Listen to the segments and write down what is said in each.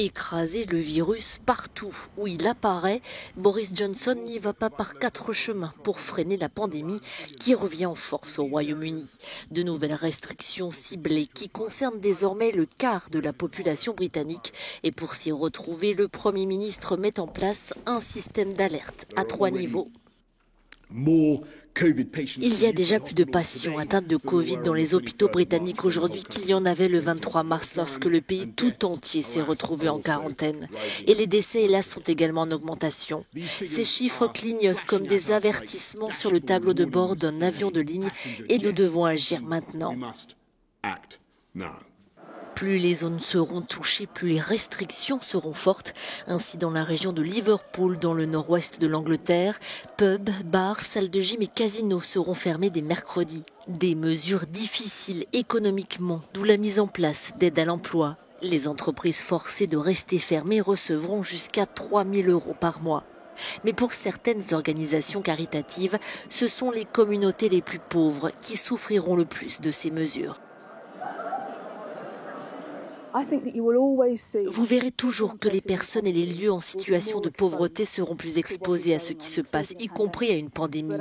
Écraser le virus partout où il apparaît, Boris Johnson n'y va pas par quatre chemins pour freiner la pandémie qui revient en force au Royaume-Uni. De nouvelles restrictions ciblées qui concernent désormais le quart de la population britannique. Et pour s'y retrouver, le Premier ministre met en place un système d'alerte à 3 niveaux. Il y a déjà plus de patients atteints de Covid dans les hôpitaux britanniques aujourd'hui qu'il y en avait le 23 mars lorsque le pays tout entier s'est retrouvé en quarantaine. Et les décès, hélas, sont également en augmentation. Ces chiffres clignotent comme des avertissements sur le tableau de bord d'un avion de ligne et nous devons agir maintenant. Plus les zones seront touchées, plus les restrictions seront fortes. Ainsi, dans la région de Liverpool, dans le nord-ouest de l'Angleterre, pubs, bars, salles de gym et casinos seront fermés dès mercredi. Des mesures difficiles économiquement, d'où la mise en place d'aides à l'emploi. Les entreprises forcées de rester fermées recevront jusqu'à 3 000 € par mois. Mais pour certaines organisations caritatives, ce sont les communautés les plus pauvres qui souffriront le plus de ces mesures. Vous verrez toujours que les personnes et les lieux en situation de pauvreté seront plus exposés à ce qui se passe, y compris à une pandémie.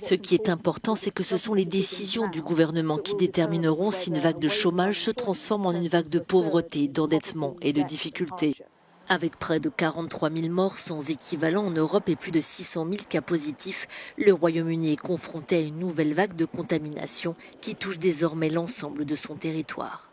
Ce qui est important, c'est que ce sont les décisions du gouvernement qui détermineront si une vague de chômage se transforme en une vague de pauvreté, d'endettement et de difficultés. Avec près de 43 000 morts sans équivalent en Europe et plus de 600 000 cas positifs, le Royaume-Uni est confronté à une nouvelle vague de contamination qui touche désormais l'ensemble de son territoire.